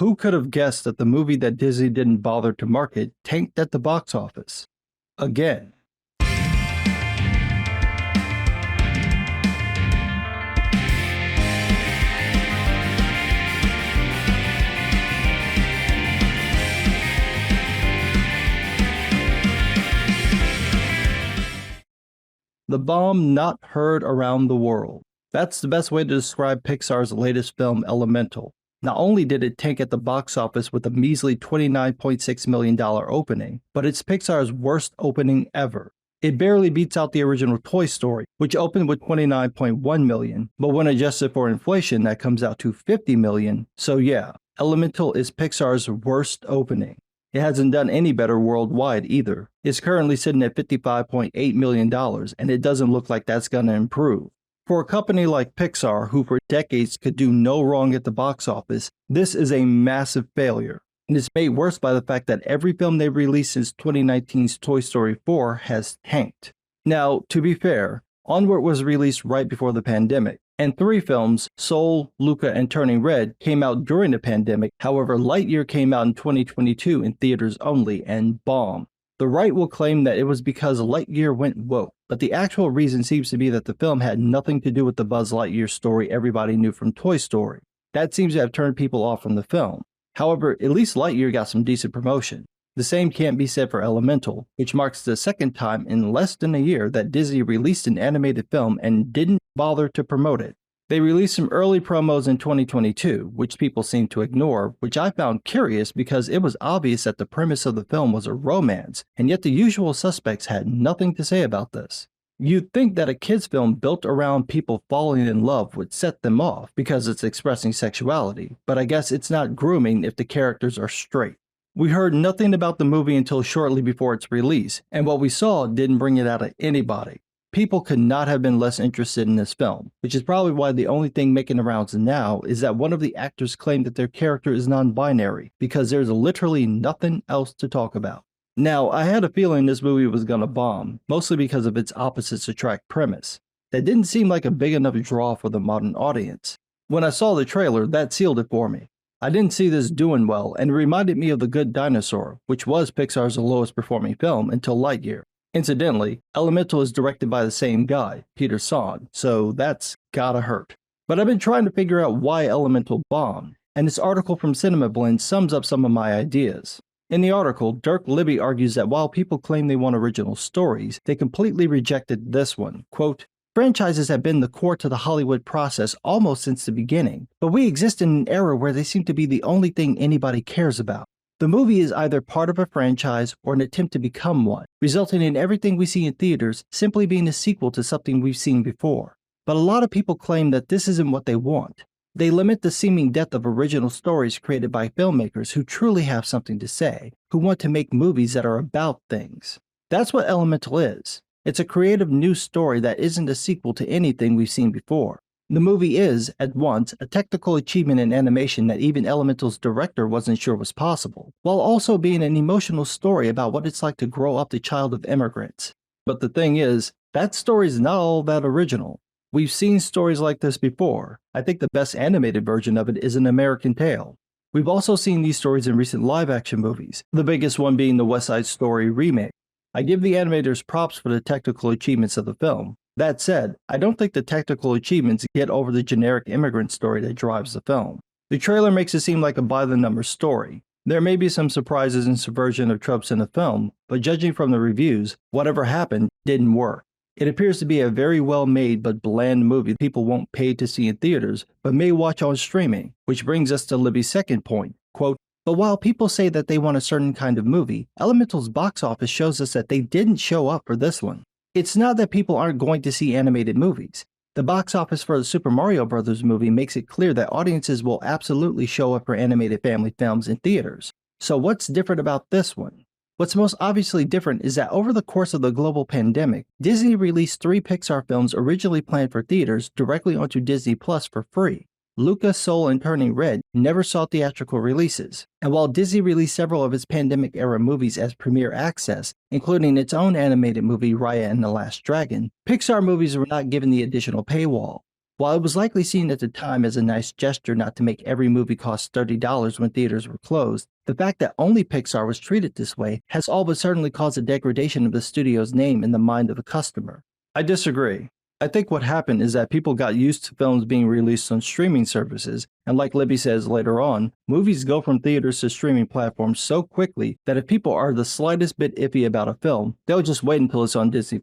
Who could have guessed that the movie that Disney didn't bother to market tanked at the box office? Again. The bomb not heard around the world. That's the best way to describe Pixar's latest film, Elemental. Not only did it tank at the box office with a measly $29.6 million opening, but it's Pixar's worst opening ever. It barely beats out the original Toy Story, which opened with $29.1 million, but when adjusted for inflation, that comes out to $50 million. So yeah, Elemental is Pixar's worst opening. It hasn't done any better worldwide either. It's currently sitting at $55.8 million, and it doesn't look like that's gonna improve. For a company like Pixar, who for decades could do no wrong at the box office, this is a massive failure. And it's made worse by the fact that every film they've released since 2019's Toy Story 4 has tanked. Now, to be fair, Onward was released right before the pandemic, and 3 films, Soul, Luca, and Turning Red, came out during the pandemic. However, Lightyear came out in 2022 in theaters only and bombed. The right will claim that it was because Lightyear went woke, but the actual reason seems to be that the film had nothing to do with the Buzz Lightyear story everybody knew from Toy Story. That seems to have turned people off from the film. However, at least Lightyear got some decent promotion. The same can't be said for Elemental, which marks the second time in less than a year that Disney released an animated film and didn't bother to promote it. They released some early promos in 2022, which people seem to ignore, which I found curious because it was obvious that the premise of the film was a romance, and yet the usual suspects had nothing to say about this. You'd think that a kids' film built around people falling in love would set them off because it's expressing sexuality, but I guess it's not grooming if the characters are straight. We heard nothing about the movie until shortly before its release, and what we saw didn't bring it out of anybody. People could not have been less interested in this film, which is probably why the only thing making the rounds now is that one of the actors claimed that their character is non-binary, because there's literally nothing else to talk about. Now, I had a feeling this movie was gonna bomb, mostly because of its opposites attract premise. That didn't seem like a big enough draw for the modern audience. When I saw the trailer, that sealed it for me. I didn't see this doing well, and it reminded me of The Good Dinosaur, which was Pixar's lowest performing film until Lightyear. Incidentally, Elemental is directed by the same guy, Peter Sohn, so that's gotta hurt. But I've been trying to figure out why Elemental bombed, and this article from Cinema Blend sums up some of my ideas. In the article, Dirk Libby argues that while people claim they want original stories, they completely rejected this one. Quote, "Franchises have been the core to the Hollywood process almost since the beginning, but we exist in an era where they seem to be the only thing anybody cares about. The movie is either part of a franchise or an attempt to become one, resulting in everything we see in theaters simply being a sequel to something we've seen before. But a lot of people claim that this isn't what they want. They limit the seeming death of original stories created by filmmakers who truly have something to say, who want to make movies that are about things. That's what Elemental is. It's a creative new story that isn't a sequel to anything we've seen before. The movie is, at once, a technical achievement in animation that even Elemental's director wasn't sure was possible, while also being an emotional story about what it's like to grow up the child of immigrants. But the thing is, that story's not all that original. We've seen stories like this before. I think the best animated version of it is An American Tail. We've also seen these stories in recent live-action movies, the biggest one being the West Side Story remake. I give the animators props for the technical achievements of the film. That said, I don't think the technical achievements get over the generic immigrant story that drives the film. The trailer makes it seem like a by-the-numbers story. There may be some surprises and subversion of tropes in the film, but judging from the reviews, whatever happened didn't work. It appears to be a very well-made but bland movie people won't pay to see in theaters, but may watch on streaming, which brings us to Libby's second point. Quote, "But while people say that they want a certain kind of movie, Elemental's box office shows us that they didn't show up for this one. It's not that people aren't going to see animated movies. The box office for the Super Mario Bros. Movie makes it clear that audiences will absolutely show up for animated family films in theaters. So what's different about this one? What's most obviously different is that over the course of the global pandemic, Disney released 3 Pixar films originally planned for theaters directly onto Disney Plus for free. Luca, Soul, and Turning Red never saw theatrical releases, and while Disney released several of its pandemic-era movies as premiere access, including its own animated movie Raya and the Last Dragon, Pixar movies were not given the additional paywall. While it was likely seen at the time as a nice gesture not to make every movie cost $30 when theaters were closed, the fact that only Pixar was treated this way has all but certainly caused a degradation of the studio's name in the mind of the customer. I disagree. I think what happened is that people got used to films being released on streaming services, and like Libby says later on, movies go from theaters to streaming platforms so quickly that if people are the slightest bit iffy about a film, they'll just wait until it's on Disney+.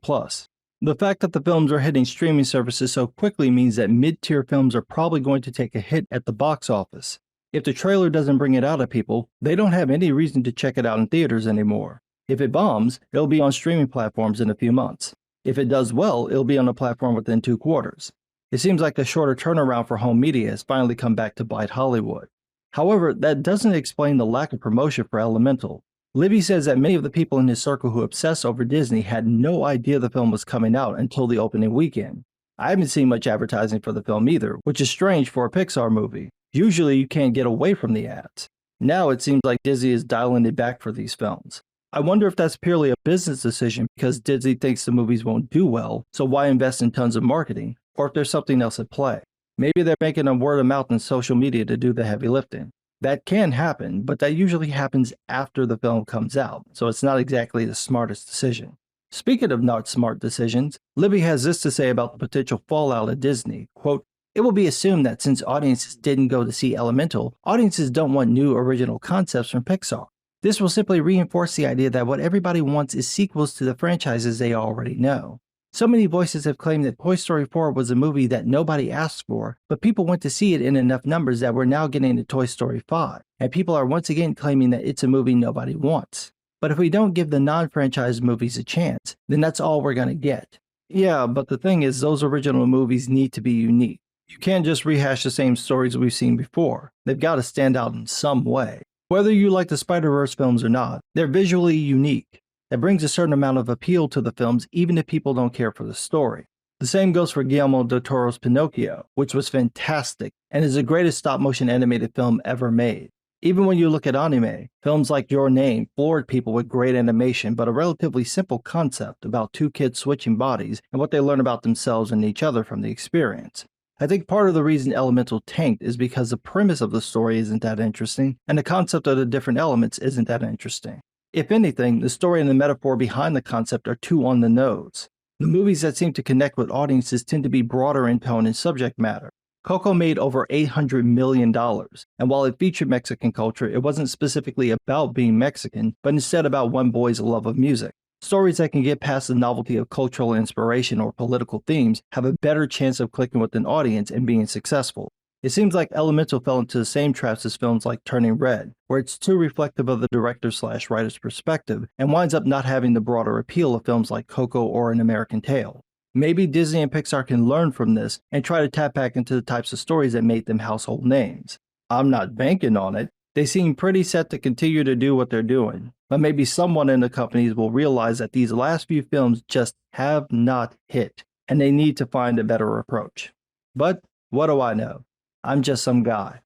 The fact that the films are hitting streaming services so quickly means that mid-tier films are probably going to take a hit at the box office. If the trailer doesn't bring it out of people, they don't have any reason to check it out in theaters anymore. If it bombs, it'll be on streaming platforms in a few months. If it does well, it'll be on a platform within 2 quarters. It seems like the shorter turnaround for home media has finally come back to bite Hollywood. However, that doesn't explain the lack of promotion for Elemental. Libby says that many of the people in his circle who obsess over Disney had no idea the film was coming out until the opening weekend. I haven't seen much advertising for the film either, which is strange for a Pixar movie. Usually you can't get away from the ads. Now it seems like Disney is dialing it back for these films. I wonder if that's purely a business decision because Disney thinks the movies won't do well, so why invest in tons of marketing, or if there's something else at play. Maybe they're making a word of mouth and social media to do the heavy lifting. That can happen, but that usually happens after the film comes out, so it's not exactly the smartest decision. Speaking of not smart decisions, Libby has this to say about the potential fallout at Disney. Quote, "It will be assumed that since audiences didn't go to see Elemental, audiences don't want new original concepts from Pixar. This will simply reinforce the idea that what everybody wants is sequels to the franchises they already know. So many voices have claimed that Toy Story 4 was a movie that nobody asked for, but people went to see it in enough numbers that we're now getting to Toy Story 5, and people are once again claiming that it's a movie nobody wants. But if we don't give the non-franchise movies a chance, then that's all we're gonna get." Yeah, but the thing is, those original movies need to be unique. You can't just rehash the same stories we've seen before. They've got to stand out in some way. Whether you like the Spider-Verse films or not, they're visually unique. That brings a certain amount of appeal to the films even if people don't care for the story. The same goes for Guillermo del Toro's Pinocchio, which was fantastic and is the greatest stop-motion animated film ever made. Even when you look at anime, films like Your Name floored people with great animation but a relatively simple concept about 2 kids switching bodies and what they learn about themselves and each other from the experience. I think part of the reason Elemental tanked is because the premise of the story isn't that interesting, and the concept of the different elements isn't that interesting. If anything, the story and the metaphor behind the concept are too on the nose. The movies that seem to connect with audiences tend to be broader in tone and subject matter. Coco made over $800 million, and while it featured Mexican culture, it wasn't specifically about being Mexican, but instead about one boy's love of music. Stories that can get past the novelty of cultural inspiration or political themes have a better chance of clicking with an audience and being successful. It seems like Elemental fell into the same traps as films like Turning Red, where it's too reflective of the director/writer's perspective and winds up not having the broader appeal of films like Coco or An American Tail. Maybe Disney and Pixar can learn from this and try to tap back into the types of stories that made them household names. I'm not banking on it. They seem pretty set to continue to do what they're doing, but maybe someone in the companies will realize that these last few films just have not hit, and they need to find a better approach. But what do I know? I'm just some guy.